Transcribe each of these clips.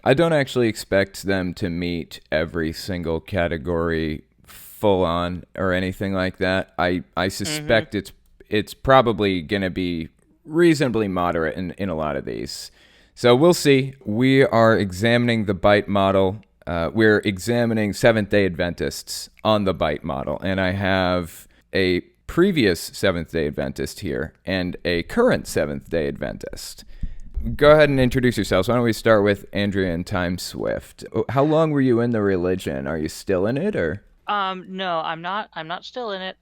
I don't actually expect them to meet every single category full on or anything like that. I Mm-hmm. suspect it's probably going to be reasonably moderate in a lot of these. So we'll see. We are examining the bite model. We're examining Seventh day Adventists on the bite model. And I have a previous Seventh day Adventist here and a current Seventh day Adventist. Go ahead and introduce yourselves. Why don't we start with Andrea and Time Swift? How long were you in the religion? Are you still in it or? No, I'm not. I'm not still in it.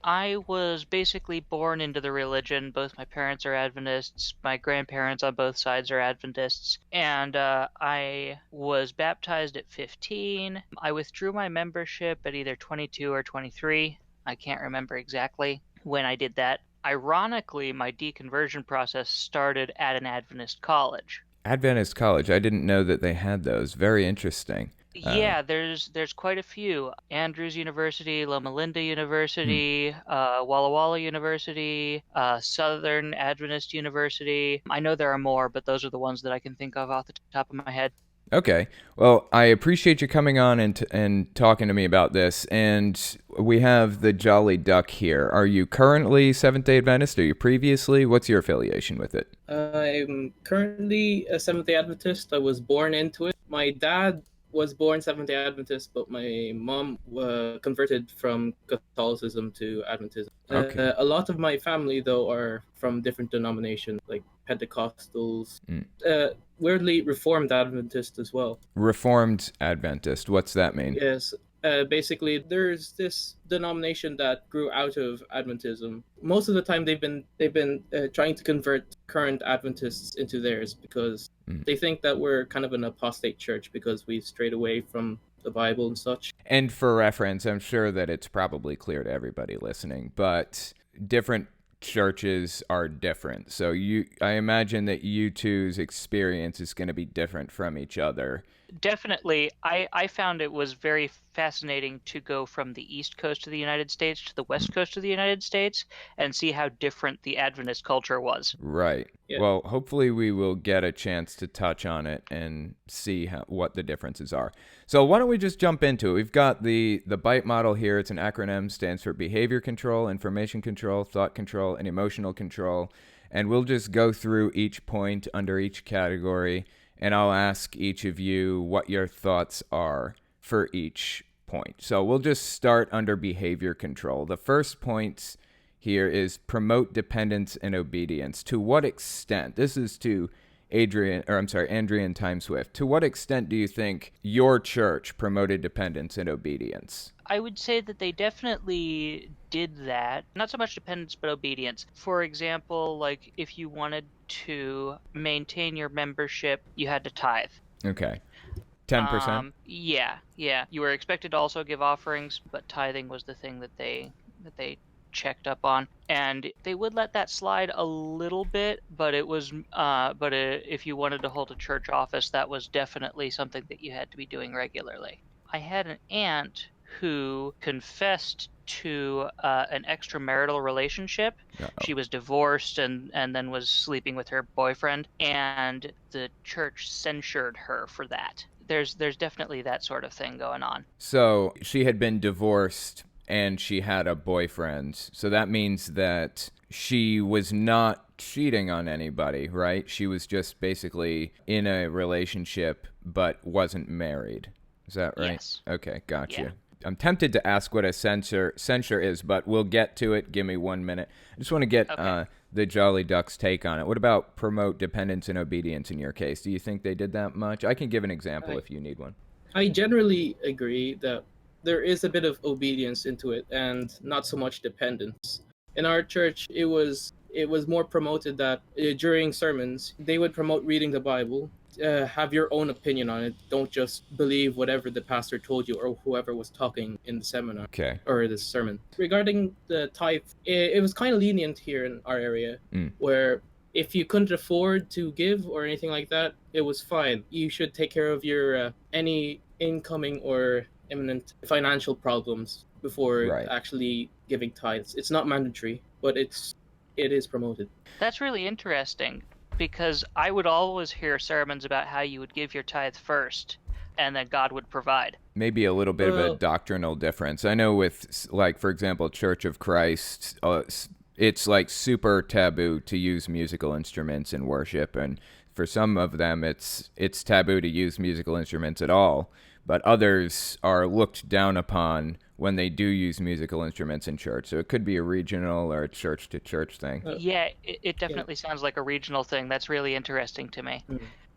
I was basically born into the religion. Both my parents are Adventists. My grandparents on both sides are Adventists. And I was baptized at 15. I withdrew my membership at either 22 or 23. I can't remember exactly when I did that. Ironically, my deconversion process started at an Adventist college. Adventist College. I didn't know that they had those. Very interesting. Uh, Yeah, there's quite a few. Andrews University, Loma Linda hmm. University, Walla Walla University, Southern Adventist University. I know there are more, but those are the ones that I can think of off the top of my head. Okay. Well, I appreciate you coming on and talking to me about this. And we have the Jolly Duck here. Are you currently Seventh Day Adventist? Are you previously? What's your affiliation with it? I'm currently a Seventh day Adventist. I was born into it. My dad was born Seventh day Adventist, but my mom converted from Catholicism to Adventism. Okay. A lot of my family, though, are from different denominations, like Pentecostals, Mm. uh, weirdly Reformed Adventist as well. Reformed Adventist. What's that mean? Yes. Basically, there's this denomination that grew out of Adventism. Most of the time, they've been trying to convert current Adventists into theirs because Mm. they think that we're kind of an apostate church because we've strayed away from the Bible and such. And for reference, I'm sure that it's probably clear to everybody listening, but different churches are different. So I imagine that you two's experience is going to be different from each other. Definitely, I found it was very fascinating to go from the East Coast of the United States to the Mm. West Coast of the United States and see how different the Adventist culture was. Right. Yeah. Well, hopefully we will get a chance to touch on it and see what the differences are. So why don't we just jump into it? We've got the BITE model here. It's an acronym, stands for behavior control, information control, thought control, and emotional control. And we'll just go through each point under each category, and I'll ask each of you what your thoughts are for each point. So we'll just start under behavior control. The first point here is promote dependence and obedience. To what extent? This is to Andrea and Time Swift. To what extent do you think your church promoted dependence and obedience? I would say that they definitely did that. Not so much dependence, but obedience. For example, like if you wanted to maintain your membership, you had to tithe. Okay. 10%? Yeah. You were expected to also give offerings, but tithing was the thing that they checked up on, and they would let that slide a little bit, but if you wanted to hold a church office, that was definitely something that you had to be doing regularly. I had an aunt who confessed to an extramarital relationship. Uh-oh. She was divorced and then was sleeping with her boyfriend, and the church censured her for that. There's definitely that sort of thing going on. So she had been divorced and she had a boyfriend. So that means that she was not cheating on anybody, right? She was just basically in a relationship but wasn't married. Is that right? Yes. Okay, Yeah. gotcha. I'm tempted to ask what a censure is, but we'll get to it. Give me 1 minute. I just want to get Okay. the Jolly Ducks take on it. What about promote dependence and obedience in your case? Do you think they did that much? I can give an example I, if you need one. I generally agree that there is a bit of obedience into it and not so much dependence. In our church, it was more promoted that during sermons they would promote reading the Bible. Have your own opinion on it. Don't just believe whatever the pastor told you or whoever was talking in the seminar Okay. or the sermon. Regarding the tithe, it was kind of lenient here in our area, Mm. where if you couldn't afford to give or anything like that, it was fine. You should take care of your any incoming or imminent financial problems before Right. actually giving tithes. It's not mandatory, but it is promoted. That's really interesting. because I would always hear sermons about how you would give your tithe first and then God would provide. Maybe a little bit of a Well, doctrinal difference. I know with, like, for example, Church of Christ, it's like super taboo to use musical instruments in worship, and for some of them it's taboo to use musical instruments at all, but others are looked down upon when they do use musical instruments in church. So it could be a regional or a church to church thing. Yeah, it yeah. definitely sounds like a regional thing. That's really interesting to me.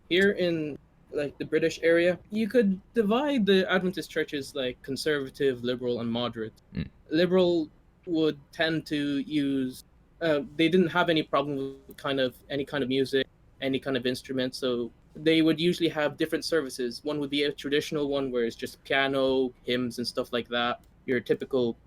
Here in like the British area, you could divide the Adventist churches like conservative, liberal, and moderate. Mm. Liberal would tend to use. They didn't have any problem with any kind of music, any kind of instrument, so they would usually have different services. One would be a traditional one where it's just piano, hymns, and stuff like that. Your typical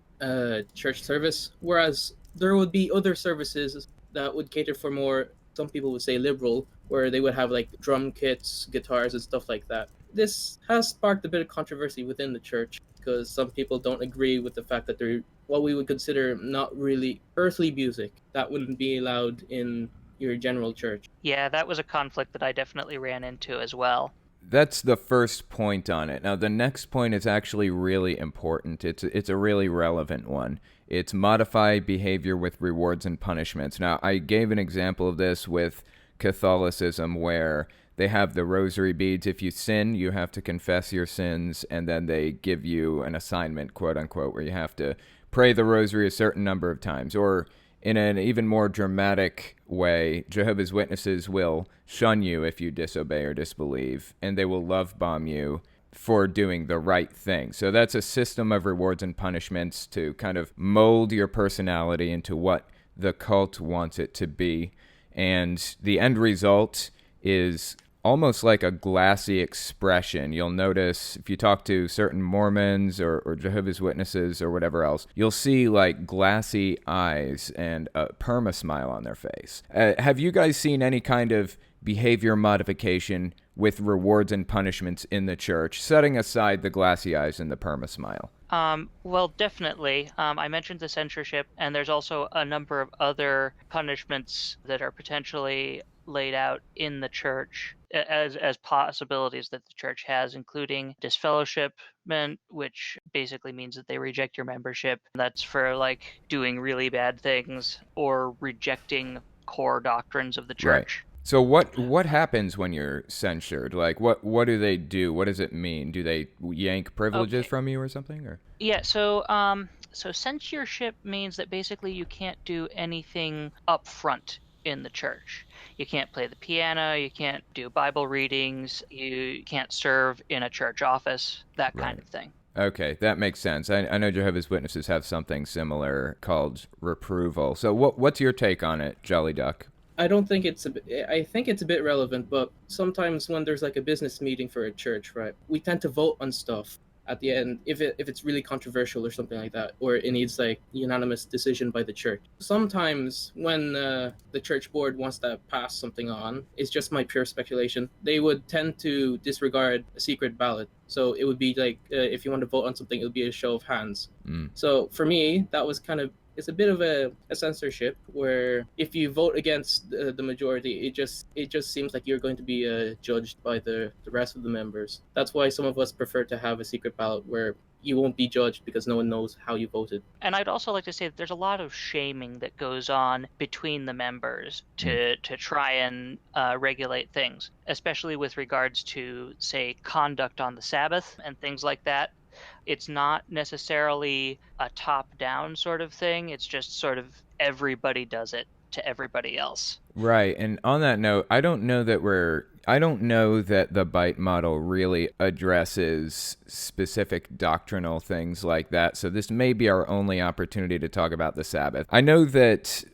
church service. Whereas there would be other services that would cater for more, some people would say liberal, where they would have like drum kits, guitars, and stuff like that. This has sparked a bit of controversy within the church because some people don't agree with the fact that they're what we would consider not really earthly music that wouldn't be allowed in your general church. Yeah, that was a conflict that I definitely ran into as well. That's the first point on it. Now, the next point is actually really important. It's a really relevant one. It's modify behavior with rewards and punishments. Now, I gave an example of this with Catholicism where they have the rosary beads. If you sin, you have to confess your sins, and then they give you an assignment, quote unquote, where you have to pray the rosary a certain number of times. Or in an even more dramatic way, Jehovah's Witnesses will shun you if you disobey or disbelieve, and they will love bomb you for doing the right thing. So that's a system of rewards and punishments to kind of mold your personality into what the cult wants it to be. And the end result is almost like a glassy expression. You'll notice if you talk to certain Mormons or Jehovah's Witnesses or whatever else, you'll see like glassy eyes and a perma smile on their face. Have you guys seen any kind of behavior modification with rewards and punishments in the church, setting aside the glassy eyes and the perma smile? Well, definitely. I mentioned the censorship, and there's also a number of other punishments that are potentially laid out in the church as possibilities that the church has, including disfellowshipment, which basically means that they reject your membership. That's for like doing really bad things or rejecting core doctrines of the Right. church. So what happens when you're censured? Like what do they do? What does it mean? Do they yank privileges Okay. from you or something? Or Yeah, so censorship means that basically you can't do anything up front in the church. You can't play the piano, you can't do Bible readings, you can't serve in a church office, that kind Right. of thing. Okay, that makes sense. I know Jehovah's Witnesses have something similar called reproval. So what's your take on it, Jolly Duck? I don't think I think it's a bit relevant, but sometimes when there's like a business meeting for a church, right, we tend to vote on stuff at the end if it's really controversial or something like that, or it needs like unanimous decision by the church. Sometimes when the church board wants to pass something on, it's just my pure speculation, they would tend to disregard a secret ballot. So it would be like if you want to vote on something, it would be a show of hands. So for me, that was kind of, it's a bit of a censorship where if you vote against the majority, it just seems like you're going to be judged by the rest of the members. That's why some of us prefer to have a secret ballot where you won't be judged because no one knows how you voted. And I'd also like to say that there's a lot of shaming that goes on between the members to try and regulate things, especially with regards to, say, conduct on the Sabbath and things like that. It's not necessarily a top-down sort of thing. It's just sort of everybody does it to everybody else. Right. And on that note, I don't know that the bite model really addresses specific doctrinal things like that. So this may be our only opportunity to talk about the Sabbath. I know that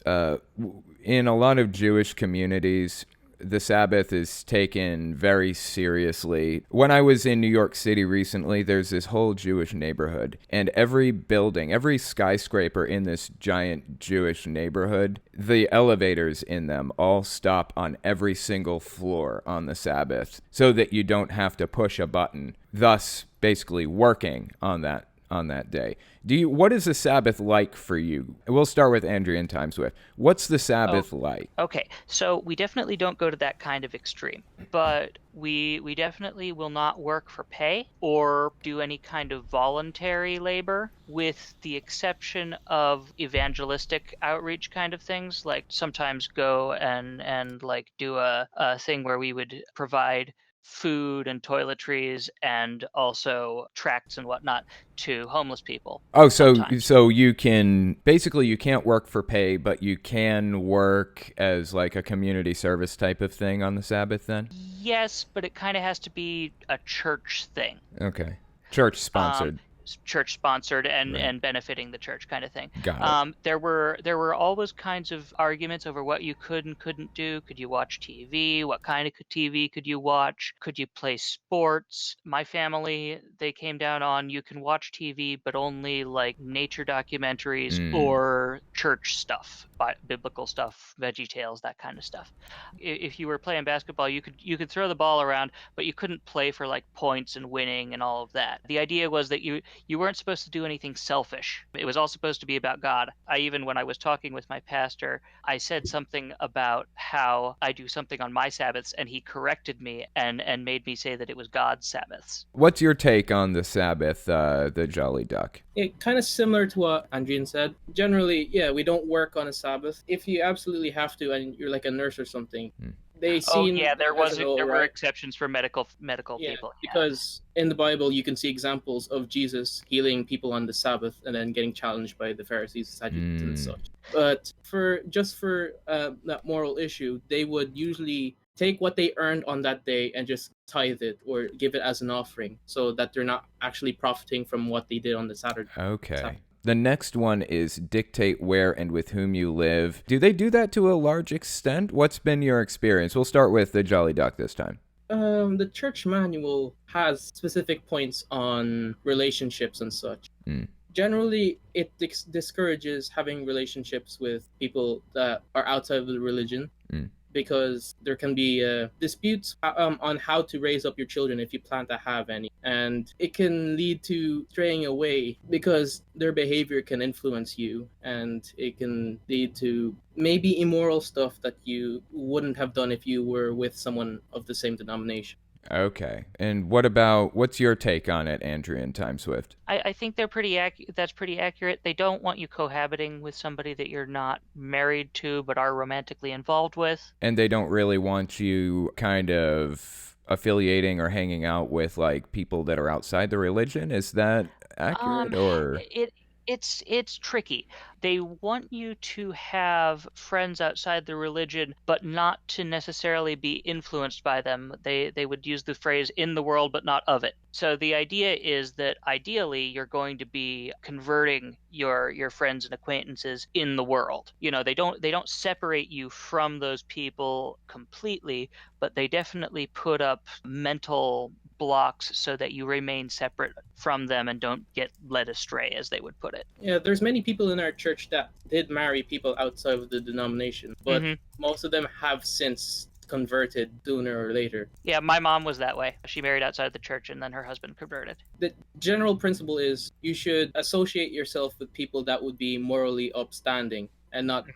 in a lot of Jewish communities, the Sabbath is taken very seriously. When I was in New York City recently, there's this whole Jewish neighborhood, and every building, every skyscraper in this giant Jewish neighborhood, the elevators in them all stop on every single floor on the Sabbath so that you don't have to push a button, thus basically working on that on that day. What is the Sabbath like for you? We'll start with Andrea and Time Swift. What's the Sabbath like? Okay, so we definitely don't go to that kind of extreme, but we definitely will not work for pay or do any kind of voluntary labor, with the exception of evangelistic outreach kind of things, like sometimes go and like do a thing where we would provide food and toiletries and also tracts and whatnot to homeless people. Oh, Sometimes. so you can't work for pay, but you can work as like a community service type of thing on the Sabbath then? Yes, but it kind of has to be a church thing. Okay. Church Um, sponsored. church sponsored and Right. benefiting the church kind of thing. Got it. There were always kinds of arguments over what you could and couldn't do. Could you watch TV? What kind of TV could you watch? Could you play sports? My family, they came down on you can watch TV, but only like nature documentaries or church stuff, biblical stuff, Veggie Tales, that kind of stuff. If you were playing basketball, you could throw the ball around, but you couldn't play for like points and winning and all of that. The idea was that you weren't supposed to do anything selfish. It was all supposed to be about God. When I was talking with my pastor, I said something about how I do something on my Sabbaths, and he corrected me and made me say that it was God's Sabbaths. What's your take on the Sabbath, the Jolly Duck? It kind of similar to what Andrian said. Generally, yeah, we don't work on a Sabbath. If you absolutely have to, and you're like a nurse or something, they Oh seem yeah, there as an all were right. exceptions for medical Yeah, people. Yeah. because in the Bible you can see examples of Jesus healing people on the Sabbath and then getting challenged by the Pharisees, Sadducees, and such. But for that moral issue, they would usually take what they earned on that day and just tithe it or give it as an offering, so that they're not actually profiting from what they did on the Saturday. Okay. The next one is dictate where and with whom you live. Do they do that to a large extent? What's been your experience? We'll start with the Jolly Duck this time. The church manual has specific points on relationships and such. Generally, it discourages having relationships with people that are outside of the religion, because there can be disputes on how to raise up your children if you plan to have any. And it can lead to straying away because their behavior can influence you, and it can lead to maybe immoral stuff that you wouldn't have done if you were with someone of the same denomination. Okay. And what's your take on it, Andrea and Time Swift? I think they're that's pretty accurate. They don't want you cohabiting with somebody that you're not married to but are romantically involved with. And they don't really want you kind of affiliating or hanging out with like people that are outside the religion. Is that accurate or It's tricky. They want you to have friends outside the religion, but not to necessarily be influenced by them. They would use the phrase "in the world, but not of it." So the idea is that ideally you're going to be converting your friends and acquaintances in the world. They don't separate you from those people completely, but they definitely put up mental blocks so that you remain separate from them and don't get led astray, as they would put it. Yeah, there's many people in our church that did marry people outside of the denomination, but most of them have since converted sooner or later. Yeah, my mom was that way. She married outside the church and then her husband converted. The general principle is you should associate yourself with people that would be morally upstanding, and not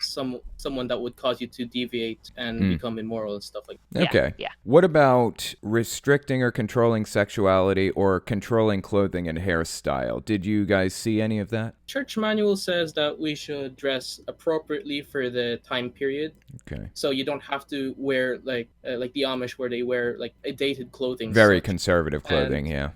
someone that would cause you to deviate and become immoral and stuff like that. Okay. Yeah. What about restricting or controlling sexuality or controlling clothing and hairstyle? Did you guys see any of that? Church manual says that we should dress appropriately for the time period. Okay. So you don't have to wear like the Amish, where they wear like a dated clothing. Very conservative clothing, yeah.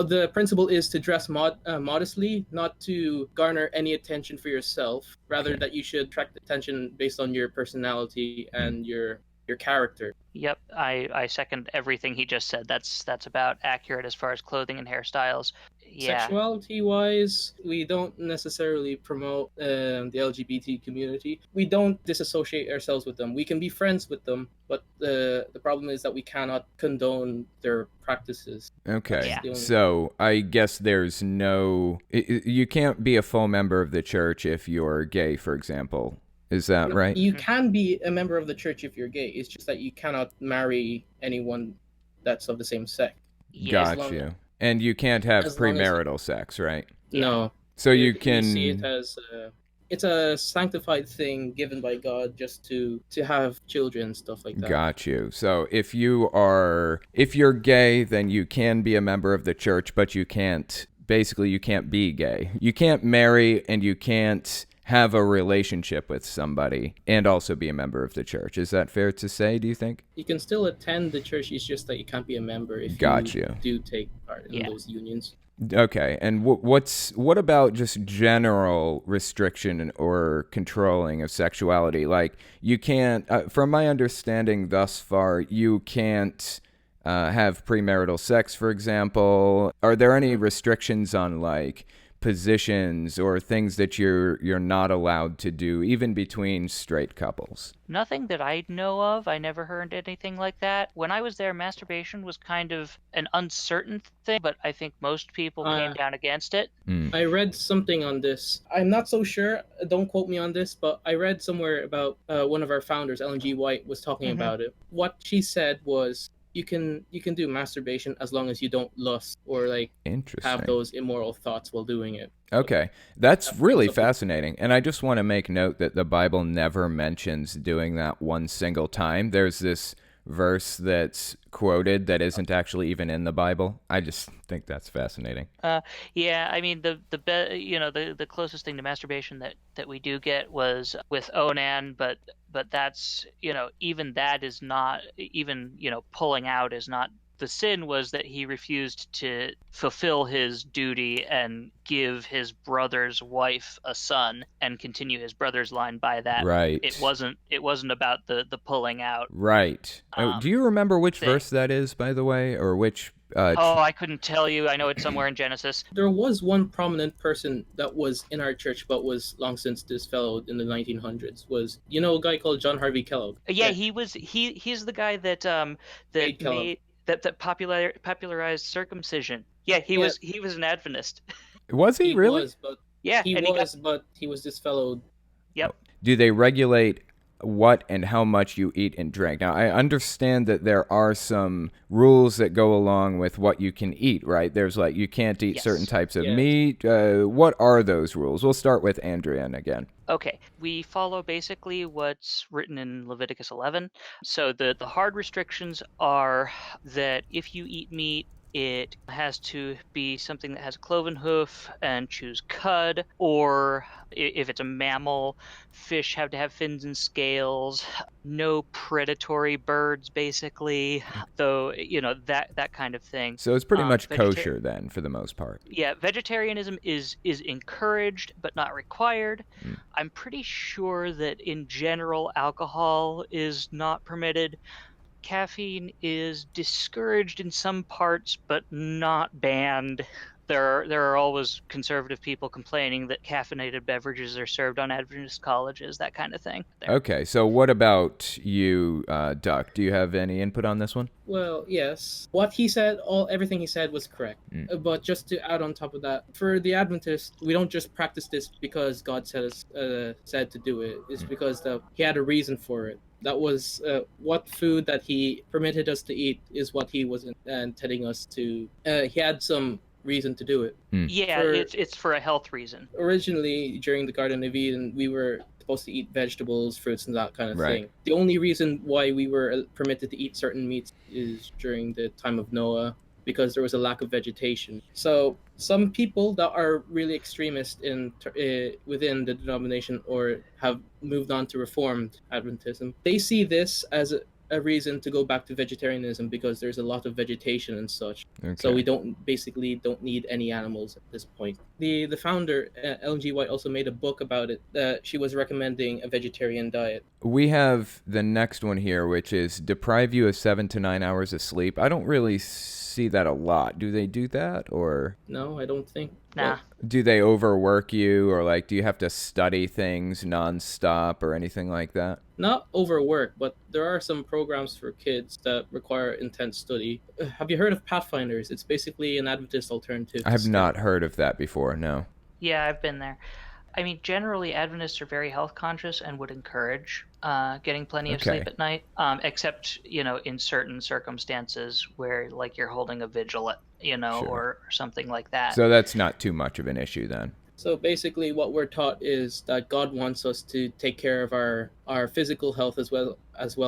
The principle is to dress modestly, not to garner any attention for yourself. Rather, that you should attract attention based on your personality and your character. Yep, I second everything he just said. That's about accurate as far as clothing and hairstyles. Yeah. Sexuality wise, we don't necessarily promote the LGBT community. We don't disassociate ourselves with them. We can be friends with them, but the problem is that we cannot condone their practices. Okay. Yeah. So I guess there's you can't be a full member of the church if you're gay, for example. Is that right? You can be a member of the church if you're gay. It's just that you cannot marry anyone that's of the same sex. Got you. And you can't have as long as premarital sex, right? no, So you we see it can. as it's a sanctified thing given by God just to have children, stuff like that. Got you. So if you're gay, then you can be a member of the church, but you can't. Basically, you can't be gay. You can't marry, and you can't have a relationship with somebody and also be a member of the church. Is that fair to say, do you think? You can still attend the church. It's just that you can't be a member if Got you you. do take part in Yeah. those unions. Okay, and what about just general restriction or controlling of sexuality? Like you can't, from my understanding thus far, you can't have premarital sex, for example. Are there any restrictions on like positions or things that you're not allowed to do, even between straight couples? Nothing that I know of. I never heard anything like that. When I was there, masturbation was kind of an uncertain thing, but I think most people came Uh, down against it. I read something on this. I'm not so sure. Don't quote me on this, but I read somewhere about one of our founders, Ellen G. White, was talking Mhm. about it. What she said was, you can do masturbation as long as you don't lust or like have Interesting. those immoral thoughts while doing it. Okay, that's That brings really up fascinating. And I just want to make note that the Bible never mentions doing that one single time. There's this verse that's quoted that isn't actually even in the Bible. I just think that's fascinating. Yeah, I mean the closest thing to masturbation that we do get was with Onan, but that's even that is not even pulling out is not. The sin was that he refused to fulfill his duty and give his brother's wife a son and continue his brother's line by that. Right. It wasn't about the pulling out Right. Do you remember which thing. verse that is, by the way, or which? Oh, I couldn't tell you. I know it's somewhere in Genesis. There was one prominent person that was in our church but was long since disfellowed in the 1900s. Was a guy called John Harvey Kellogg? Yeah, he's the guy that Wade that Kellogg. made that popularized circumcision. Yeah, he Yeah, was an Adventist. Was he he really? was, but Yeah, he and he got was, but he was disfellowed. yep. Do they regulate what and how much you eat and drink? Now, I understand that there are some rules that go along with what you can eat, right? There's like you can't eat certain Yes. types of Yes. meat. What are those rules? We'll start with Andrian again. Okay, we follow basically what's written in Leviticus 11. So the hard restrictions are that if you eat meat, it has to be something that has a cloven hoof and chews cud, or if it's a mammal, fish have to have fins and scales. No predatory birds, basically. Though that kind of thing. So it's pretty much Vegeta- kosher then, for the most part. yeah, vegetarianism is encouraged but not required. Mm. I'm pretty sure that in general alcohol is not permitted. Caffeine is discouraged in some parts but not banned. There are always conservative people complaining that caffeinated beverages are served on Adventist colleges, that kind of thing. Okay, so what about you, Duck? Do you have any input on this one? Well, yes. What he said, everything he said was correct. But just to add on top of that, for the Adventists, we don't just practice this because God said to do it. It's because he had a reason for it. That was what food that he permitted us to eat is what he was intending us to. He had some reason to do it. Yeah, it's for a health reason. Originally, during the Garden of Eden, we were supposed to eat vegetables, fruits, and that kind of Right. thing. The only reason why we were permitted to eat certain meats is during the time of Noah, because there was a lack of vegetation. So some people that are really extremist within the denomination or have moved on to Reformed Adventism, they see this as a reason to go back to vegetarianism because there's a lot of vegetation and such. Okay. So we don't need any animals at this point. The founder, Ellen G. White, also made a book about it. She was recommending a vegetarian diet. We have the next one here, which is deprive you of 7 to 9 hours of sleep. I don't really see that a lot. Do they do that, or No, I don't think. Nah. Well, do they overwork you, or like do you have to study things nonstop or anything like that? not overwork, but there are some programs for kids that require intense study. Have you heard of Pathfinders? It's basically an Adventist alternative. I have not heard of that before. No. Yeah, I've been there. I mean, generally, Adventists are very health conscious and would encourage getting plenty of Okay. sleep at night, except, in certain circumstances where like you're holding a vigil, Sure. or something like that. So that's not too much of an issue then. So basically, what we're taught is that God wants us to take care of our physical health as well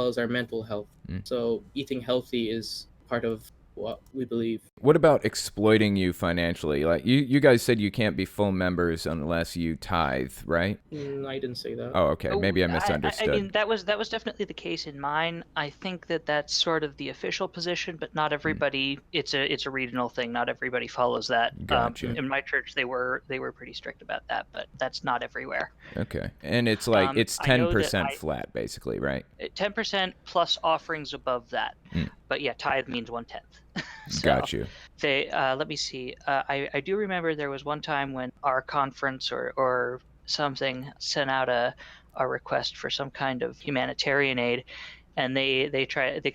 as our mental health. Mm. So eating healthy is part of what we believe. What about exploiting you financially? Like you guys said you can't be full members unless you tithe, right? I didn't say that. Oh, okay. Oh, Maybe I I misunderstood. mean, that was definitely the case in mine. I think that that's sort of the official position, but not Mm, everybody. It's a regional thing. Not everybody follows that. gotcha. In my church, they were pretty strict about that, but that's not everywhere. Okay. And it's like it's I know that 10% flat basically, right? 10% plus offerings above that. Mm, But yeah, tithe means 1/10. So got you. let me see. I do remember there was one time when our conference or something sent out a request for some kind of humanitarian aid, and they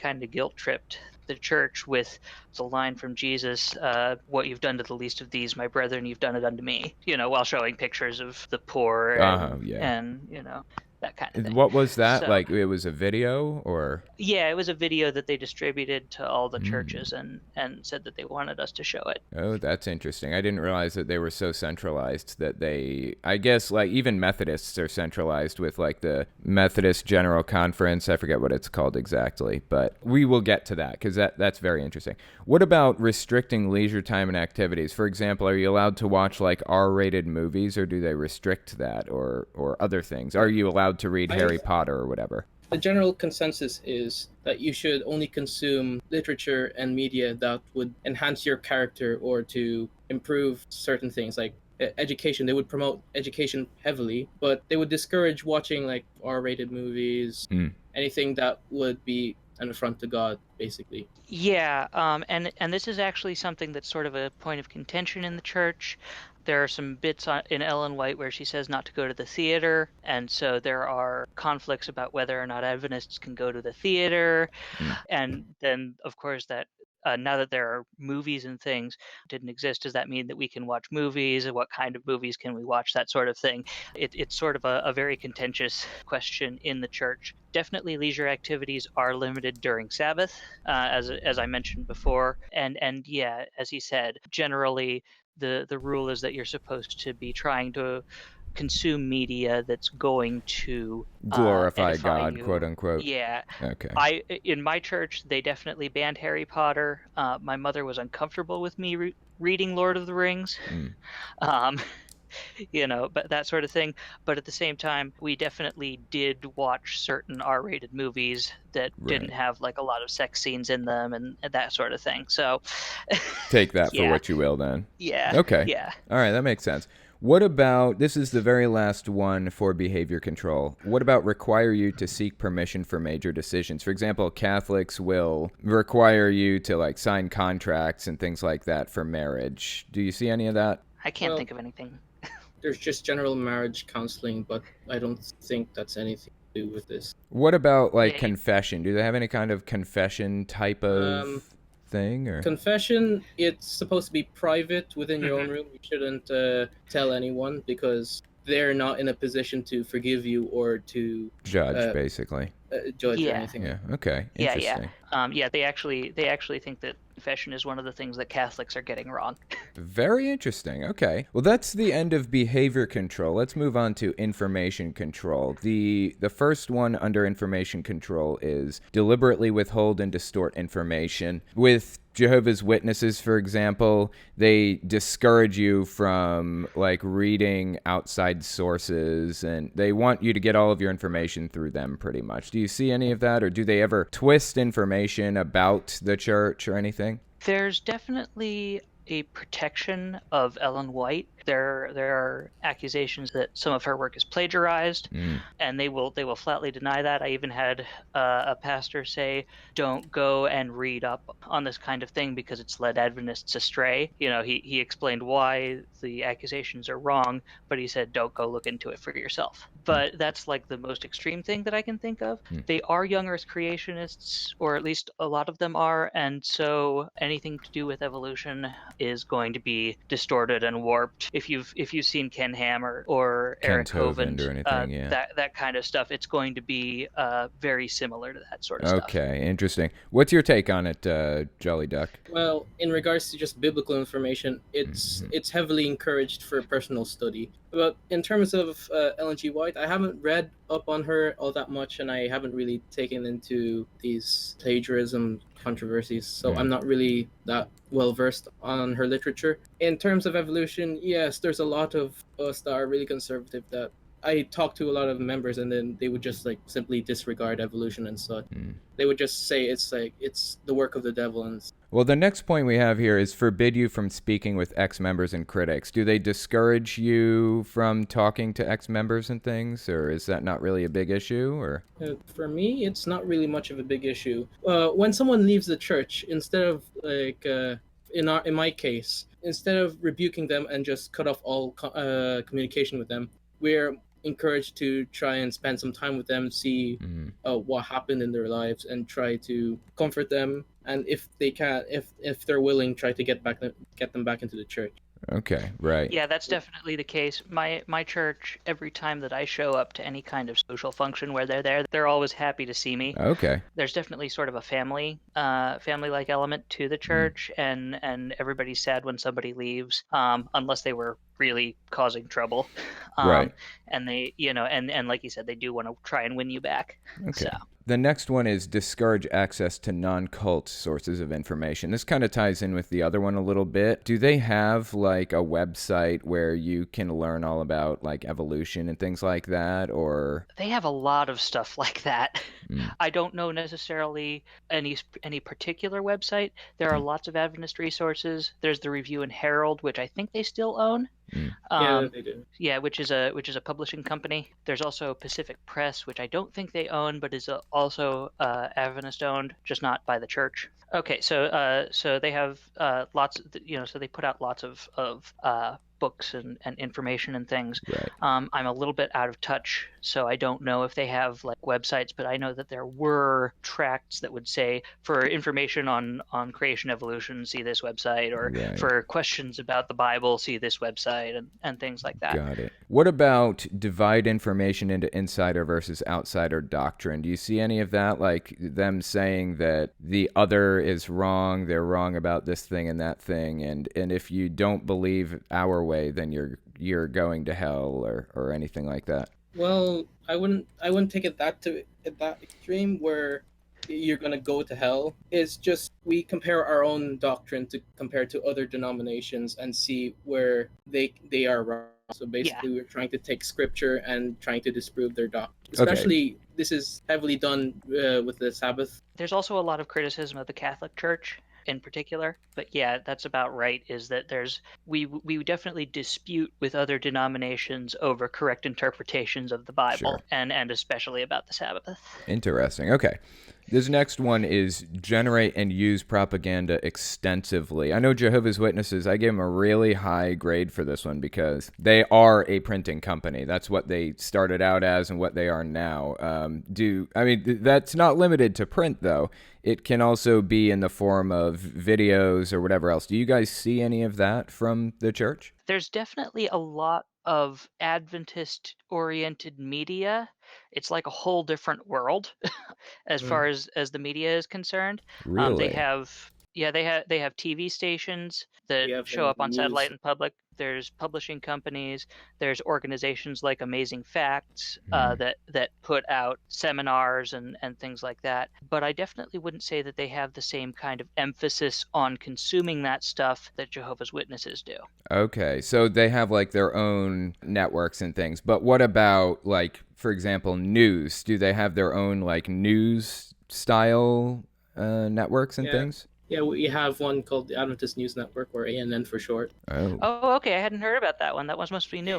kind of guilt tripped the church with the line from Jesus, "What you've done to the least of these, my brethren, you've done it unto me." While showing pictures of the poor Yeah. and that kind of thing. What was that? So Like it was a video or yeah, it was a video that they distributed to all the Mm. churches and said that they wanted us to show it. Oh, that's interesting. I didn't realize that they were so centralized that I guess like even Methodists are centralized with like the Methodist General Conference. I forget what it's called exactly, but we will get to that because that's very interesting. What about restricting leisure time and activities? For example, are you allowed to watch like R-rated movies or do they restrict that or other things? Are you allowed to read I Harry Potter or whatever? The general consensus is that you should only consume literature and media that would enhance your character or to improve certain things like education. They would promote education heavily, but they would discourage watching like R-rated movies, Mm, anything that would be an affront to God, basically. Yeah, and this is actually something that's sort of a point of contention in the church. There are some bits in Ellen White where she says not to go to the theater, and so there are conflicts about whether or not Adventists can go to the theater. mm, And then, of course, that now that there are movies and things didn't exist, does that mean that we can watch movies? What kind of movies can we watch? That sort of thing. It's sort of a very contentious question in the church. Definitely, leisure activities are limited during Sabbath, as I mentioned before, and yeah, as he said, generally the rule is that you're supposed to be trying to consume media that's going to glorify edify God, quote you. unquote. Yeah, Okay. in my church they definitely banned Harry Potter. My mother was uncomfortable with me reading Lord of the Rings. Mm, um, but that sort of thing. But at the same time, we definitely did watch certain R-rated movies that didn't right. have like a lot of sex scenes in them and that sort of thing. So, Take that for yeah, what you will then. yeah, Okay. yeah. All right, that makes sense. What about this is the very last one for behavior control. What about require you to seek permission for major decisions? For example, Catholics will require you to like sign contracts and things like that for marriage. Do you see any of that? I can't Well, think of anything. there's just general marriage counseling, but I don't think that's anything to do with this. What about like Yeah, confession? Do they have any kind of confession type of Um, thing or Confession, it's supposed to be private within your own mhm. room. You shouldn't tell anyone because they're not in a position to forgive you or to judge uh, basically? judge or Yeah, anything like Yeah. Okay. yeah. Interesting. Yeah, they actually think that confession is one of the things that Catholics are getting wrong. Very interesting. Okay. Well, that's the end of behavior control. Let's move on to information control. The first one under information control is deliberately withhold and distort information. With Jehovah's Witnesses, for example, they discourage you from like reading outside sources and they want you to get all of your information through them pretty much. Do you see any of that or do they ever twist information about the church or anything? There's definitely a protection of Ellen White. There are accusations that some of her work is plagiarized, Mm, and they will flatly deny that. I even had a pastor say, "Don't go and read up on this kind of thing because it's led Adventists astray." He explained why the accusations are wrong, but he said, "Don't go look into it for yourself." mm, But that's like the most extreme thing that I can think of. mm. They are young Earth creationists, or at least a lot of them are, and so anything to do with evolution is going to be distorted and warped if you've seen Ken Ham or Kent Eric Hovind or Hovind, anything, yeah. that kind of stuff, it's going to be very similar to that sort of stuff. Okay, interesting. What's your take on it, Jolly Duck? Well, in regards to just biblical information, it's heavily encouraged for personal study. But in terms of Ellen G. White, I haven't read up on her all that much, and I haven't really taken into these plagiarism controversies, so I'm not really that well versed on her literature. In terms of evolution, yes, there's a lot of us that are really conservative that I talked to a lot of members, and then they would just like simply disregard evolution and such. They would just say it's the work of the devil. And well, the next point we have here is forbid you from speaking with ex-members and critics. Do they discourage you from talking to ex-members and things, or is that not really a big issue? Or for me, it's not really much of a big issue. When someone leaves the church, instead of like in my case, instead of rebuking them and just cut off all communication with them, we're encouraged to try and spend some time with them, see what happened in their lives, and try to comfort them. And if they can, if they're willing, try to get them back into the church. Okay, right. Yeah, that's definitely the case. My church, every time that I show up to any kind of social function where they're there, they're always happy to see me. Okay. There's definitely sort of a family-like element to the church, and everybody's sad when somebody leaves, unless they were really causing trouble. Right. And they, and like you said, they do want to try and win you back. Okay. So. The next one is discourage access to non-cult sources of information. This kind of ties in with the other one a little bit. Do they have like a website where you can learn all about like evolution and things like that, or? They have a lot of stuff like that. I don't know necessarily any particular website. There are lots of Adventist resources. There's the Review and Herald, which I think they still own. Yeah, they do. Yeah, which is a publishing company. There's also Pacific Press, which I don't think they own, but is also Adventist owned, just not by the church. Okay, so they have lots, so they put out lots of books and information and things. Right. I'm a little bit out of touch, so I don't know if they have like websites, but I know that there were tracts that would say, for information on creation evolution, see this website, or for questions about the Bible, see this website, and things like that. Got it. What about divide information into insider versus outsider doctrine? Do you see any of that, like them saying that the other is wrong, they're wrong about this thing and that thing, and if you don't believe our way, then you're going to hell, or anything like that? Well, I wouldn't take it that extreme where you're gonna go to hell. It's just we compare our own doctrine to compare to other denominations and see where they are wrong. So basically, we're trying to take scripture and trying to disprove their doctrine. Especially, this is heavily done with the Sabbath. There's also a lot of criticism of the Catholic Church in particular, but yeah, that's about right. Is that we definitely dispute with other denominations over correct interpretations of the Bible, and especially about the Sabbath. Interesting. Okay. This next one is generate and use propaganda extensively. I know Jehovah's Witnesses, I gave them a really high grade for this one because they are a printing company. That's what they started out as and what they are now. That's not limited to print, though. It can also be in the form of videos or whatever else. Do you guys see any of that from the church? There's definitely a lot of Adventist-oriented media. It's like a whole different world as far as the media is concerned. Really? They have TV stations that show up on Satellite and Public. There's publishing companies. There's organizations like Amazing Facts that put out seminars and things like that. But I definitely wouldn't say that they have the same kind of emphasis on consuming that stuff that Jehovah's Witnesses do. Okay, so they have like their own networks and things. But what about, like, for example, news? Do they have their own like news style networks and things? Yeah, we have one called the Adventist News Network, or ANN for short. Oh, okay. I hadn't heard about that one. That one must be new.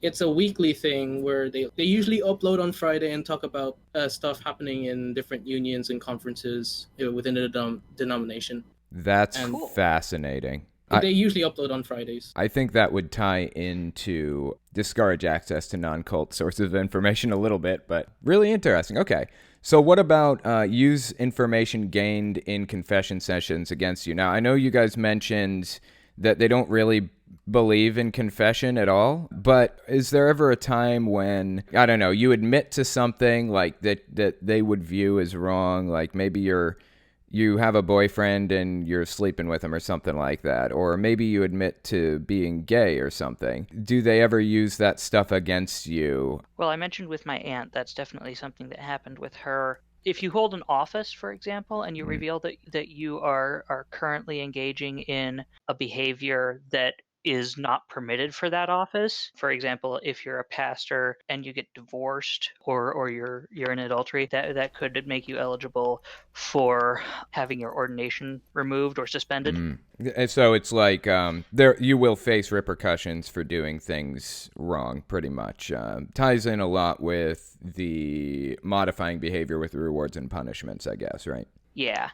It's a weekly thing where they usually upload on Friday and talk about stuff happening in different unions and conferences within the denomination. That's fascinating. They usually upload on Fridays. I think that would tie into discourage access to non-cult sources of information a little bit, but really interesting. Okay. So what about use information gained in confession sessions against you? Now, I know you guys mentioned that they don't really believe in confession at all. But is there ever a time when, I don't know, you admit to something like that they would view as wrong, like maybe you have a boyfriend and you're sleeping with him or something like that, or maybe you admit to being gay or something. Do they ever use that stuff against you? Well, I mentioned with my aunt, that's definitely something that happened with her. If you hold an office, for example, and you reveal that you are currently engaging in a behavior that is not permitted for that office. For example, if you're a pastor and you get divorced or you're in adultery, that could make you eligible for having your ordination removed or suspended. And so it's like there you will face repercussions for doing things wrong, pretty much. Ties in a lot with the modifying behavior with rewards and punishments, I guess, right? Yeah.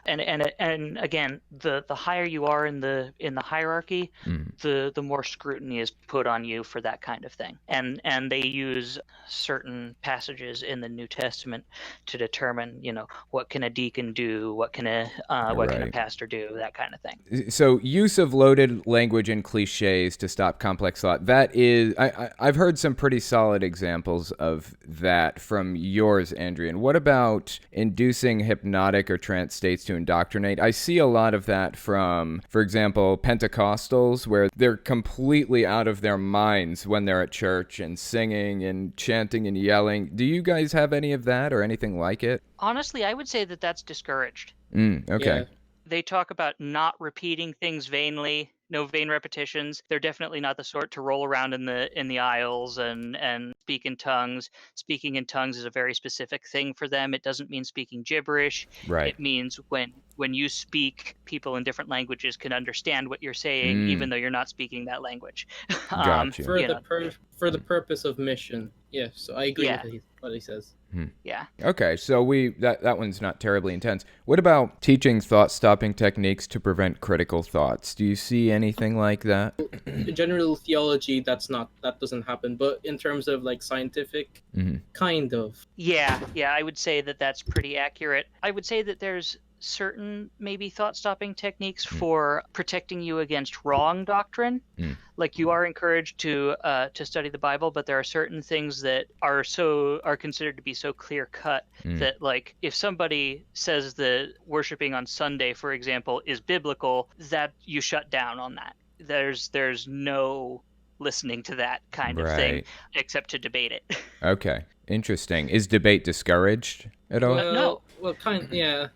And again, the higher you are in the hierarchy, the more scrutiny is put on you for that kind of thing. And they use certain passages in the New Testament to determine, what can a deacon do, what can a Right. pastor do, that kind of thing. So use of loaded language and cliches to stop complex thought. That is, I've heard some pretty solid examples of that from yours, Andrew. What about inducing hypnotic or trance states to indoctrinate? I see a lot of that from, for example, Pentecostals, where they're completely out of their minds when they're at church and singing and chanting and yelling. Do you guys have any of that or anything like it? Honestly, I would say that that's discouraged. Okay. Yeah. They talk about not repeating things vainly, no vain repetitions. They're definitely not the sort to roll around in the aisles and speak in tongues. Speaking in tongues is a very specific thing for them. It doesn't mean speaking gibberish. Right. It means when you speak, people in different languages can understand what you're saying, even though you're not speaking that language. Got you. For the purpose of mission. Yeah, so I agree Yeah. with what he says. Yeah. Okay, so that one's not terribly intense. What about teaching thought-stopping techniques to prevent critical thoughts? Do you see anything like that? In general theology, that doesn't happen. But in terms of like scientific, kind of. Yeah, I would say that that's pretty accurate. I would say that there's certain maybe thought-stopping techniques for protecting you against wrong doctrine. Like you are encouraged to study the Bible, but there are certain things that are considered to be so clear-cut that, like, if somebody says that worshiping on Sunday, for example, is biblical, that you shut down on that. There's no listening to that kind of thing Right. except to debate it. Okay, interesting. Is debate discouraged at all? No. Yeah.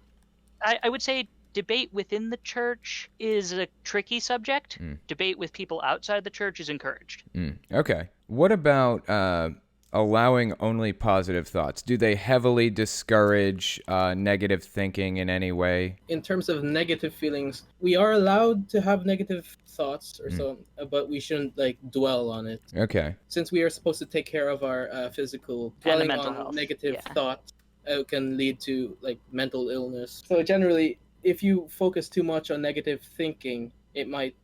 I would say debate within the church is a tricky subject. Debate with people outside the church is encouraged. Okay. What about allowing only positive thoughts? Do they heavily discourage negative thinking in any way? In terms of negative feelings, we are allowed to have negative thoughts or so, but we shouldn't like dwell on it. Okay. Since we are supposed to take care of our physical, And the dwelling mental on health, negative yeah. thoughts can lead to like mental illness. So generally, if you focus too much on negative thinking, it might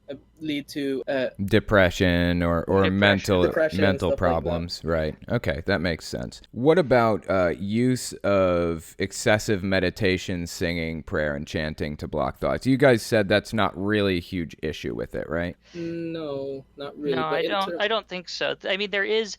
lead to Depression or mental Depression and stuff like that. problems. Right. Okay, that makes sense. What about use of excessive meditation, singing, prayer, and chanting to block thoughts? You guys said that's not really a huge issue with it, right? No, not really. No, But I don't think so. I mean, there is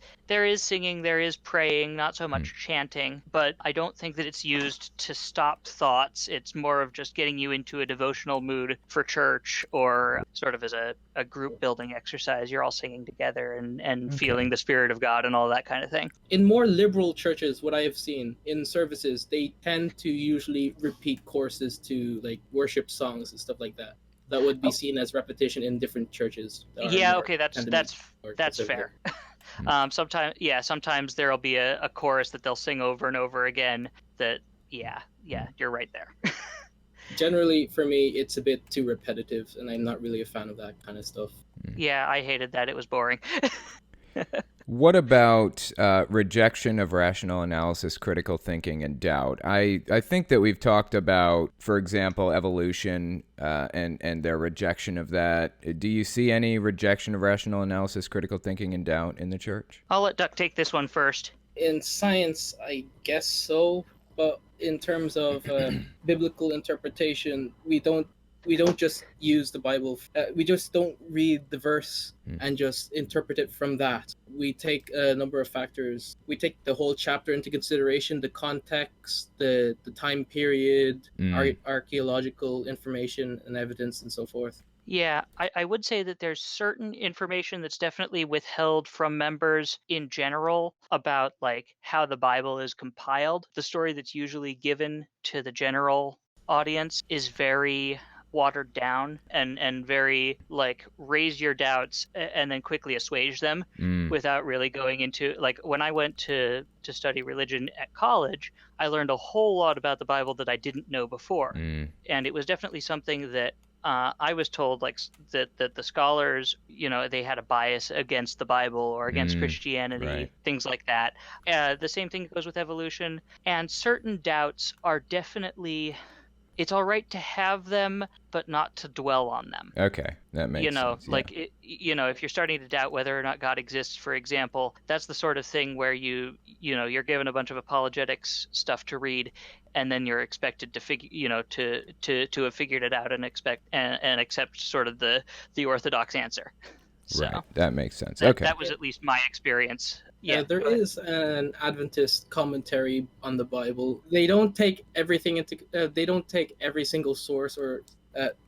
singing, there is praying, not so much chanting, but I don't think that it's used to stop thoughts. It's more of just getting you into a devotional mood for church or sort of as a group building exercise. You're all singing together and feeling the Spirit of God and all that kind of thing. in more liberal churches, what I have seen in services, they tend to usually repeat courses to like worship songs and stuff like that. That would be seen as repetition in different churches. that are Yeah, more- okay, tend to be more that's conservative. fair. Sometimes there'll be a chorus that they'll sing over and over again. That you're right there. Generally, for me, it's a bit too repetitive, and I'm not really a fan of that kind of stuff. Yeah, I hated that. It was boring. What about rejection of rational analysis, critical thinking, and doubt? I think that we've talked about, for example, evolution and their rejection of that. Do you see any rejection of rational analysis, critical thinking, and doubt in the church? I'll let Duck take this one first. In science, I guess so, but in terms of biblical interpretation, we don't we don't just use the Bible. We just don't read the verse Mm. and just interpret it from that. We take a number of factors. We take the whole chapter into consideration, the context, the time period, archaeological information and evidence, and so forth. Yeah, I would say that there's certain information that's definitely withheld from members in general about like how the Bible is compiled. The story that's usually given to the general audience is very watered down and very like raise your doubts and then quickly assuage them without really going into like when I went to study religion at college, I learned a whole lot about the Bible that I didn't know before. And it was definitely something that I was told like that the scholars, they had a bias against the Bible or against Christianity, right. things like that. The same thing goes with evolution, and certain doubts are definitely. It's all right to have them, but not to dwell on them. Okay, that makes sense. Like if you're starting to doubt whether or not God exists, for example, that's the sort of thing where you're given a bunch of apologetics stuff to read, and then you're expected to figure, to have figured it out and accept sort of the orthodox answer. So Right, that makes sense. that was at least my experience. Yeah, there is an Adventist commentary on the Bible. They don't take everything into. They don't take every single source or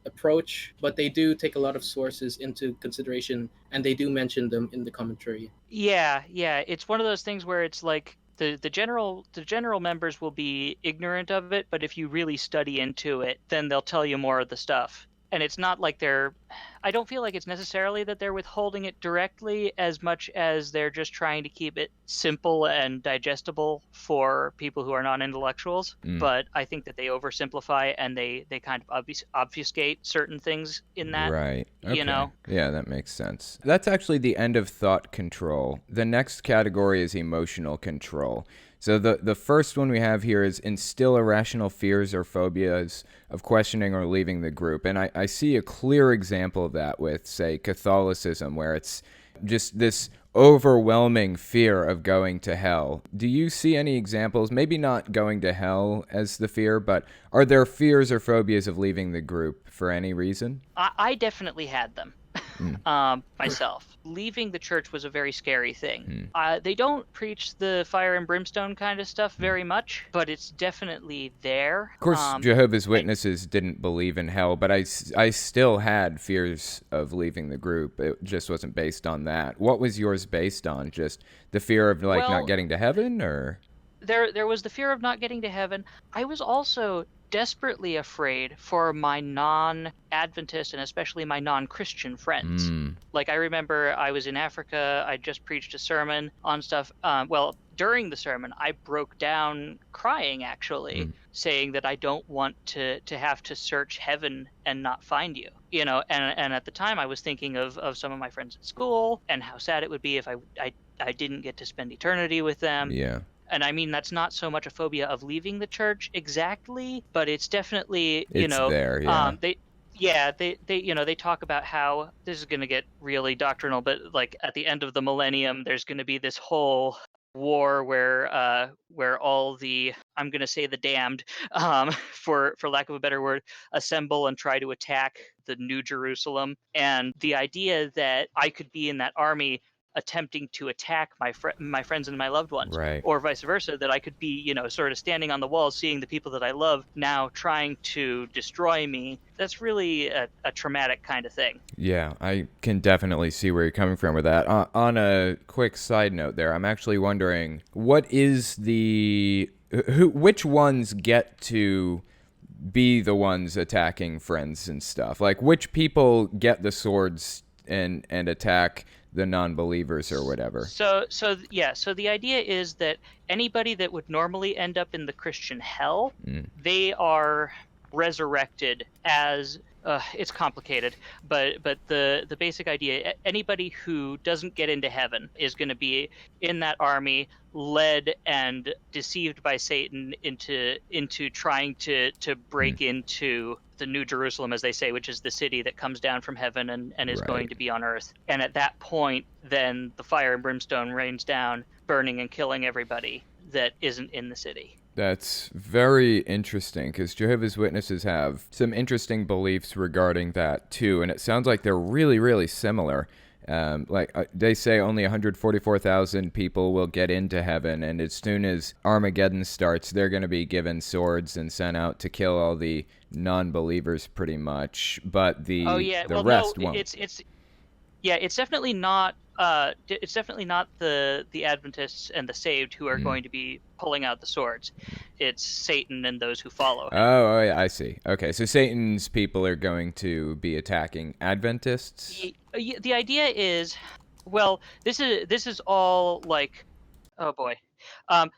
approach, but they do take a lot of sources into consideration, and they do mention them in the commentary. Yeah. It's one of those things where it's like the general members will be ignorant of it, but if you really study into it, then they'll tell you more of the stuff. And it's not like I don't feel like it's necessarily that they're withholding it directly as much as they're just trying to keep it simple and digestible for people who are non-intellectuals. But I think that they oversimplify and they kind of obfuscate certain things in that. Right. Okay. You know? Yeah, that makes sense. That's actually the end of thought control. The next category is emotional control. So the first one we have here is instill irrational fears or phobias of questioning or leaving the group. And I see a clear example of that with, say, Catholicism, where it's just this overwhelming fear of going to hell. Do you see any examples, maybe not going to hell as the fear, but are there fears or phobias of leaving the group for any reason? I definitely had them. Myself. Leaving the church was a very scary thing. They don't preach the fire and brimstone kind of stuff very much, but it's definitely there. Of course, Jehovah's Witnesses didn't believe in hell, but I still had fears of leaving the group. It just wasn't based on that. What was yours based on? Just the fear of not getting to heaven, or? There was the fear of not getting to heaven. I was also desperately afraid for my non-Adventist and especially my non-Christian friends. Like I remember I was in Africa, I just preached a sermon on stuff. During the sermon, I broke down crying actually, saying that I don't want to have to search heaven and not find you. And at the time I was thinking of some of my friends at school and how sad it would be if I didn't get to spend eternity with them. Yeah. And I mean, that's not so much a phobia of leaving the church exactly, but it's definitely, It's there, yeah. they talk about how this is going to get really doctrinal, but like at the end of the millennium, there's going to be this whole war where all the, I'm going to say the damned, for lack of a better word, assemble and try to attack the New Jerusalem. And the idea that I could be in that army attempting to attack my friends and my loved ones, Right. or vice versa, that I could be, sort of standing on the wall, seeing the people that I love now trying to destroy me. That's really a traumatic kind of thing. Yeah, I can definitely see where you're coming from with that. On a quick side note there, I'm actually wondering, what is which ones get to be the ones attacking friends and stuff? Like, which people get the swords and attack the non-believers or whatever? So the idea is that anybody that would normally end up in the Christian hell, they are resurrected as it's complicated, but the basic idea, anybody who doesn't get into heaven is going to be in that army, led and deceived by Satan into trying to break into the New Jerusalem, as they say, which is the city that comes down from heaven and is going to be on earth. And at that point, then the fire and brimstone rains down, burning and killing everybody that isn't in the city. That's very interesting because Jehovah's Witnesses have some interesting beliefs regarding that too, and it sounds like they're really, really similar. They say only 144,000 people will get into heaven, and as soon as Armageddon starts, they're going to be given swords and sent out to kill all the non-believers, pretty much. But Oh yeah, the well no, rest won't. it's definitely not. It's definitely not the Adventists and the saved who are going to be pulling out the swords. It's Satan and those who follow him. Oh, yeah, I see. Okay, so Satan's people are going to be attacking Adventists? The idea is, well, this is all like, oh boy.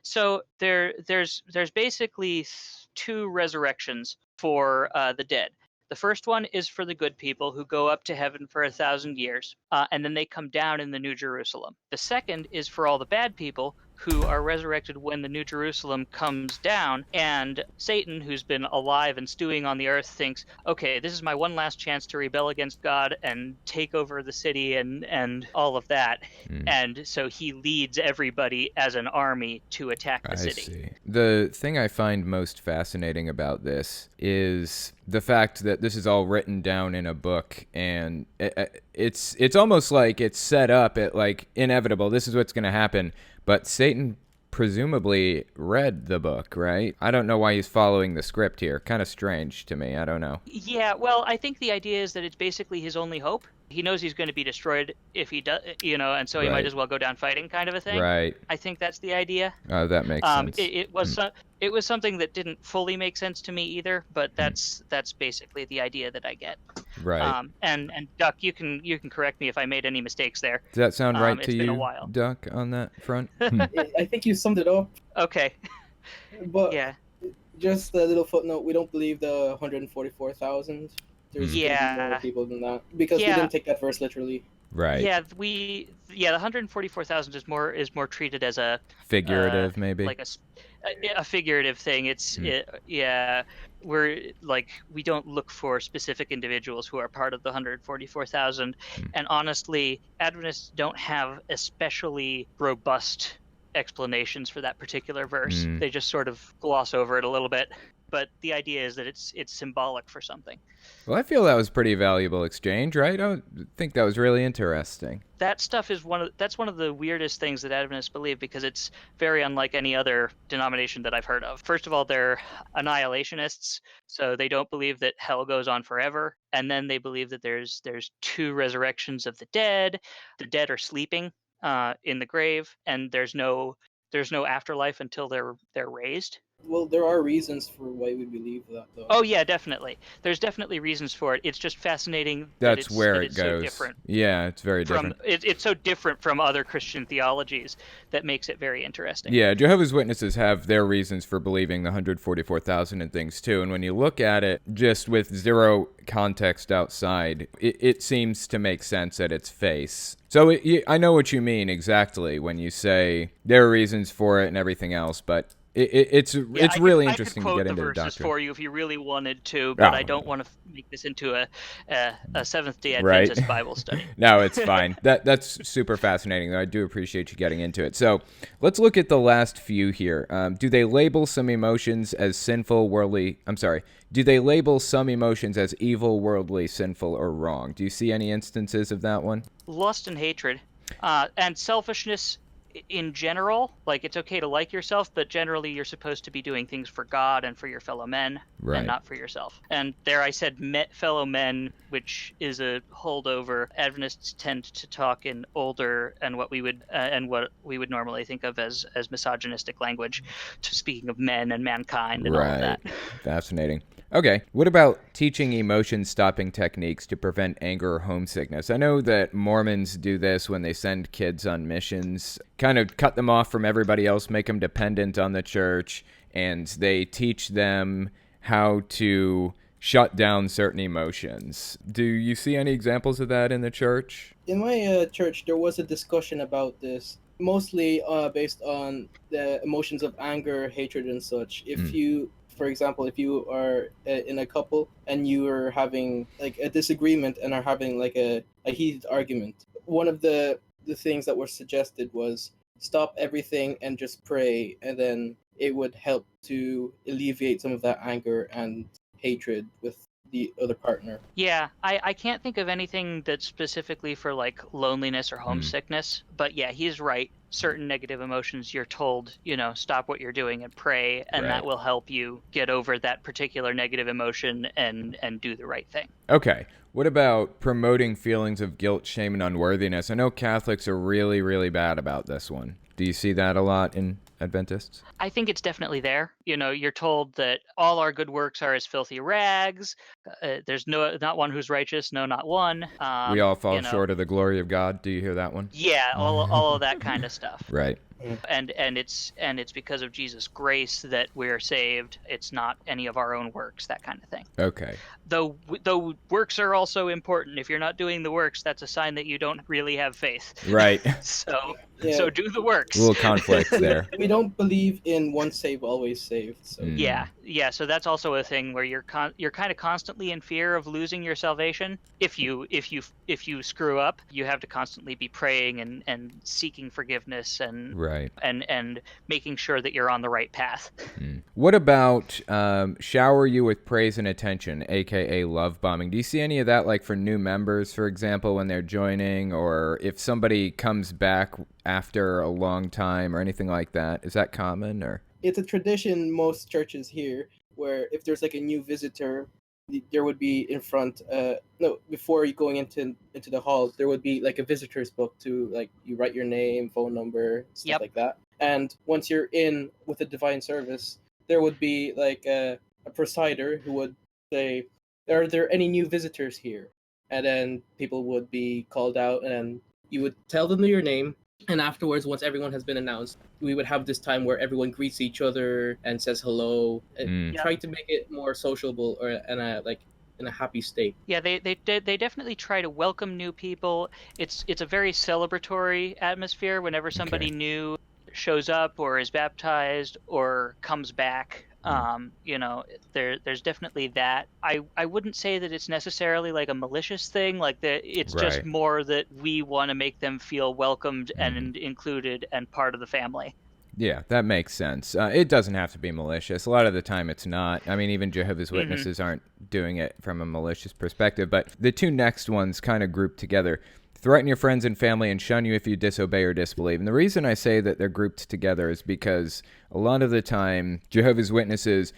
So there's basically two resurrections for the dead. The first one is for the good people who go up to heaven for 1,000 years, and then they come down in the New Jerusalem. The second is for all the bad people who are resurrected when the New Jerusalem comes down, and Satan, who's been alive and stewing on the earth, thinks, okay, this is my one last chance to rebel against God and take over the city and all of that. And so he leads everybody as an army to attack the city. I see. The thing I find most fascinating about this is the fact that this is all written down in a book, and it's almost like it's set up at like inevitable. This is what's going to happen, but Satan presumably read the book, right? I don't know why he's following the script here. Kind of strange to me. I don't know. Yeah, well, I think the idea is that it's basically his only hope. He knows he's going to be destroyed if he does, and so he might as well go down fighting, kind of a thing. Right. I think that's the idea. Oh, that makes sense. It was something that didn't fully make sense to me either, but that's basically the idea that I get. Right. And Duck, you can correct me if I made any mistakes there. Does that sound right to It's you, been a while. Duck, on that front? I think you summed it up. Okay. But Yeah. just a little footnote: we don't believe the 144,000. There's gonna be more people than that because we didn't take that verse literally. Right. Yeah, the 144,000 is more treated as a figurative, maybe like a figurative thing. It's we're like, we don't look for specific individuals who are part of the 144,000, and honestly, Adventists don't have especially robust explanations for that particular verse. They just sort of gloss over it a little bit. But the idea is that it's symbolic for something. Well, I feel that was a pretty valuable exchange, right? I think that was really interesting. That stuff is one of the weirdest things that Adventists believe, because it's very unlike any other denomination that I've heard of. First of all, they're annihilationists, so they don't believe that hell goes on forever, and then they believe that there's two resurrections of the dead. The dead are sleeping in the grave, and there's no afterlife until they're raised. Well, there are reasons for why we believe that, though. Oh yeah, definitely. There's definitely reasons for it. It's just fascinating. That's where it goes. So different. Yeah, it's very different. It's so different from other Christian theologies that makes it very interesting. Yeah, Jehovah's Witnesses have their reasons for believing the 144,000 and things too. And when you look at it just with zero context outside, it seems to make sense at its face. So I know what you mean exactly when you say there are reasons for it and everything else, but it's really interesting to get into the doctrine. I could quote the verses for you if you really wanted to, but I don't want to make this into a Seventh-day Adventist Bible study. No, it's fine. That's super fascinating, though. I do appreciate you getting into it. So let's look at the last few here. Do they label some emotions as sinful, worldly? I'm sorry. Do they label some emotions as evil, worldly, sinful, or wrong? Do you see any instances of that one? Lust and hatred, and selfishness. In general, like, it's okay to like yourself, but generally you're supposed to be doing things for God and for your fellow men, and not for yourself. And there I said fellow men, which is a holdover. Adventists tend to talk in older and what we would normally think of as misogynistic language, to speaking of men and mankind and all of that. Fascinating. Okay, what about teaching emotion-stopping techniques to prevent anger or homesickness? I know that Mormons do this when they send kids on missions, kind of cut them off from everybody else, make them dependent on the church, and they teach them how to shut down certain emotions. Do you see any examples of that in the church? In my church, there was a discussion about this, mostly based on the emotions of anger, hatred, and such. If you... For example, if you are in a couple and you are having like a disagreement and are having like a heated argument, one of the things that were suggested was stop everything and just pray, and then it would help to alleviate some of that anger and hatred with the other partner. Yeah, I can't think of anything that's specifically for like loneliness or homesickness, but yeah, he's right. Certain negative emotions, you're told, stop what you're doing and pray, and that Right. will help you get over that particular negative emotion and do the right thing. Okay. What about promoting feelings of guilt, shame, and unworthiness? I know Catholics are really, really bad about this one. Do you see that a lot in Adventists? I think it's definitely there. You're told that all our good works are as filthy rags. There's not one who's righteous, no, not one. We all fall short of the glory of God. Do you hear that one? Yeah, all of that kind of stuff. Right. And it's because of Jesus' grace that we're saved. It's not any of our own works, that kind of thing. Okay. Though works are also important. If you're not doing the works, that's a sign that you don't really have faith. Right. So Yeah. do the works. A little conflict there. We don't believe in once saved, always saved. So Yeah. So that's also a thing where you're kind of constantly in fear of losing your salvation. If you screw up, you have to constantly be praying and seeking forgiveness and Right. and making sure that you're on the right path. What about shower you with praise and attention, aka love bombing? Do you see any of that, like for new members, for example, when they're joining, or if somebody comes back after a long time or anything like that? Is that common, or? it's a tradition most churches here where if there's like a new visitor, there would be in front before you going into the hall, there would be like a visitor's book to like you write your name, phone number, stuff like that. And once you're in with the divine service, there would be like a presider who would say, are there any new visitors here? And then people would be called out, and then you would tell them your name. And afterwards, once everyone has been announced, we would have this time where everyone greets each other and says hello, and try to make it more sociable or in a happy state. Yeah, they definitely try to welcome new people. It's a very celebratory atmosphere whenever somebody new shows up or is baptized or comes back. There's definitely that. I wouldn't say that it's necessarily like a malicious thing. Like it's just more that we want to make them feel welcomed and included and part of the family. Yeah, that makes sense. It doesn't have to be malicious. A lot of the time it's not. I mean, even Jehovah's Witnesses aren't doing it from a malicious perspective. But the two next ones kind of group together. Threaten your friends and family and shun you if you disobey or disbelieve. And the reason I say that they're grouped together is because a lot of the time Jehovah's Witnesses,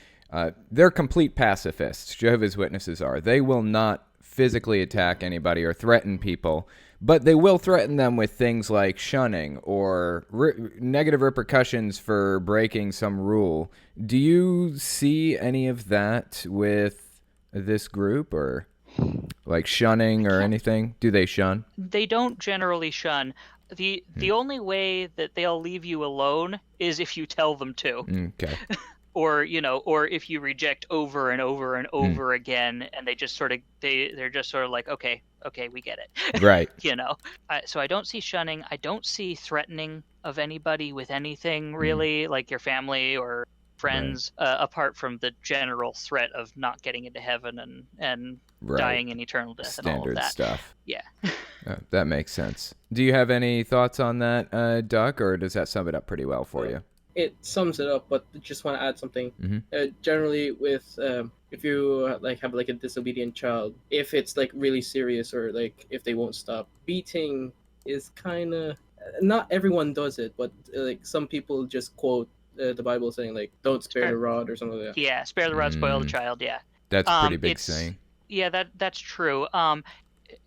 they're complete pacifists. Jehovah's Witnesses are. They will not physically attack anybody or threaten people, but they will threaten them with things like shunning or negative repercussions for breaking some rule. Do you see any of that with this group, or like shunning or anything? Do they shun? They don't generally shun. The only way that they'll leave you alone is if you tell them to. Okay. Or if you reject over and over and over again, and they just sort of they're just sort of like, okay, we get it. Right. So I don't see shunning. I don't see threatening of anybody with anything really, like your family or friends, apart from the general threat of not getting into heaven and dying in eternal death. Standard and all of that stuff. Yeah. That makes sense. Do you have any thoughts on that, Duck, or does that sum it up pretty well for you? It sums it up, but I just want to add something. Generally, with if you have like a disobedient child, if it's like really serious or like if they won't stop, beating is kind of not everyone does it, but like some people just quote the Bible saying like don't spare the rod or something like that. Yeah, spare the rod, spoil the child. Yeah, that's a pretty big saying. Yeah, that's true.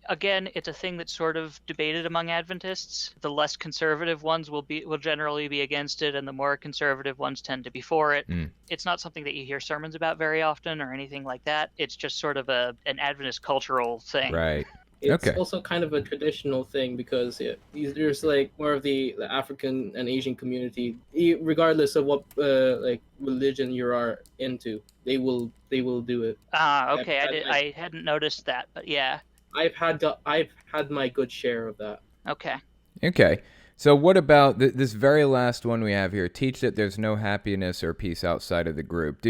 Again, it's a thing that's sort of debated among Adventists. The less conservative ones will generally be against it, and the more conservative ones tend to be for it. It's not something that you hear sermons about very often or anything like that. It's just sort of an Adventist cultural thing. Right. It's also kind of a traditional thing because there's like more of the African and Asian community, regardless of what like religion you are into, they will do it. Okay. I hadn't noticed that, but yeah. I've had my good share of that. Okay. So what about this very last one we have here? Teach that there's no happiness or peace outside of the group.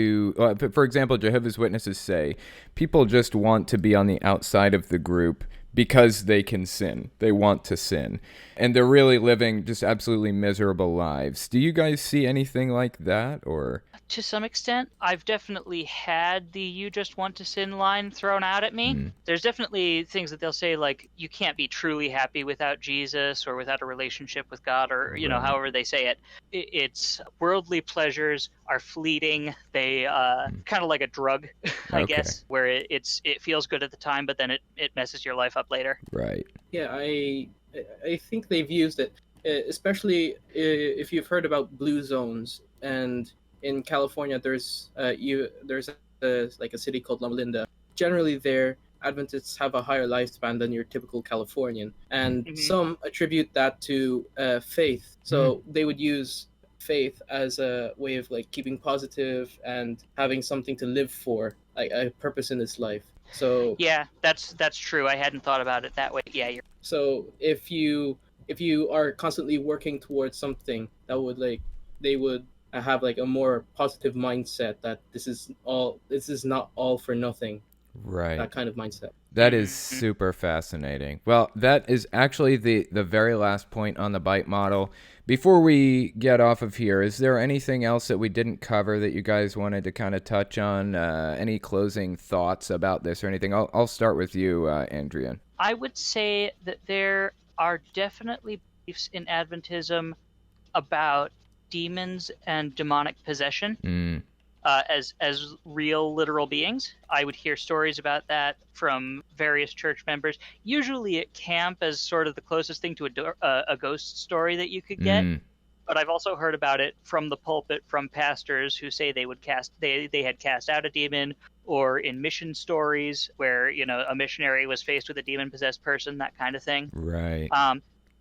For example, Jehovah's Witnesses say people just want to be on the outside of the group because they can sin. They want to sin. And they're really living just absolutely miserable lives. Do you guys see anything like that, or? To some extent, I've definitely had the "you just want to sin" line thrown out at me. There's definitely things that they'll say, like, you can't be truly happy without Jesus or without a relationship with God, or, Right. however they say it. It's worldly pleasures are fleeting. They kind of like a drug, I Okay. guess, where it feels good at the time, but then it messes your life up later. Right. Yeah, I think they've used it, especially if you've heard about blue zones. And in California, there's like a city called Loma Linda. Generally, there Adventists have a higher lifespan than your typical Californian, and some attribute that to faith. So they would use faith as a way of like keeping positive and having something to live for, like a purpose in this life. So Yeah, that's true. I hadn't thought about it that way. Yeah, so if you are constantly working towards something, that would like they would have like a more positive mindset that this is not all for nothing. Right. That kind of mindset. That is super fascinating. Well, that is actually the very last point on the bite model. Before we get off of here, is there anything else that we didn't cover that you guys wanted to kind of touch on? Any closing thoughts about this or anything? I'll start with you, Andrian. I would say that there are definitely beliefs in Adventism about demons and demonic possession as real literal beings. I would hear stories about that from various church members, usually at camp as sort of the closest thing to a ghost story that you could get. But I've also heard about it from the pulpit from pastors who say they had cast out a demon, or in mission stories where a missionary was faced with a demon possessed person, that kind of thing. Right.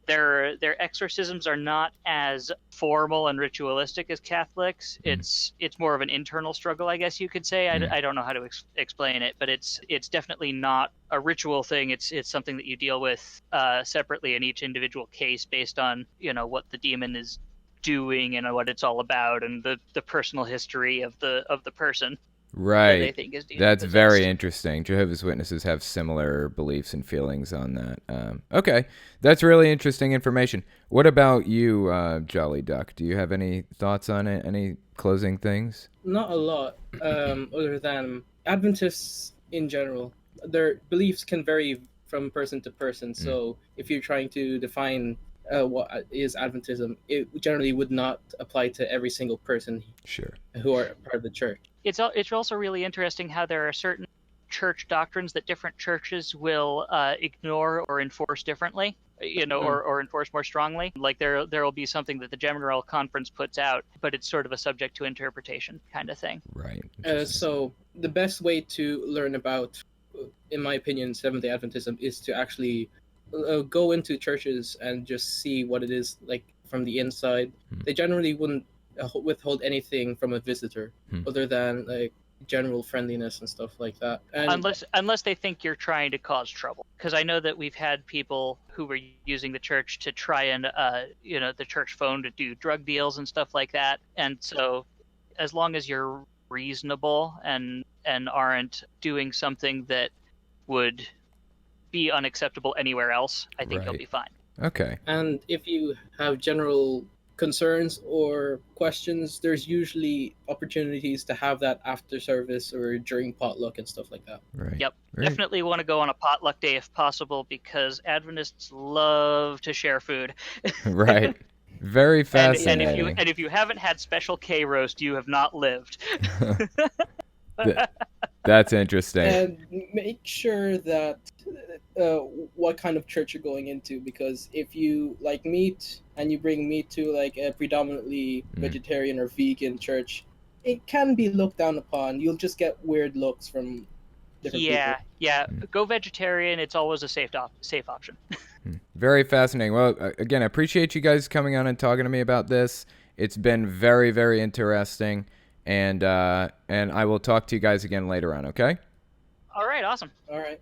Their exorcisms are not as formal and ritualistic as Catholics. It's more of an internal struggle, I guess you could say. I don't know how to explain it, but it's definitely not a ritual thing. It's something that you deal with separately in each individual case based on what the demon is doing and what it's all about, and the personal history of the person. Right. That they think is That's demon-possessed. very interesting. Jehovah's Witnesses have similar beliefs and feelings on that. Okay. That's really interesting information. What about you, Jolly Duck? Do you have any thoughts on it? Any closing things? Not a lot, other than Adventists in general. Their beliefs can vary from person to person. So if you're trying to define what is Adventism, it generally would not apply to every single person Sure. who are part of the church. It's also really interesting how there are certain church doctrines that different churches will ignore or enforce differently, or enforce more strongly. Like there will be something that the General Conference puts out, but it's sort of a subject to interpretation kind of thing. Right. So the best way to learn about, in my opinion, Seventh-day Adventism is to actually go into churches and just see what it is like from the inside. They generally wouldn't withhold anything from a visitor other than like general friendliness and stuff like that. And unless they think you're trying to cause trouble, because I know that we've had people who were using the church to try and the church phone to do drug deals and stuff like that. And so as long as you're reasonable and aren't doing something that would be unacceptable anywhere else, I think you'll be fine. Okay. And if you have general concerns or questions, there's usually opportunities to have that after service or during potluck and stuff like that. Right. Yep. Right. Definitely want to go on a potluck day if possible, because Adventists love to share food. Right. Very fascinating. And if you haven't had special K roast, you have not lived. That's interesting. And make sure that what kind of church you're going into, because if you like meat and you bring meat to like a predominantly vegetarian or vegan church, it can be looked down upon. You'll just get weird looks from different people. Yeah. Go vegetarian. It's always a safe option. Very fascinating. Well, again, I appreciate you guys coming on and talking to me about this. It's been very, very interesting. And I will talk to you guys again later on, okay? All right, awesome. All right.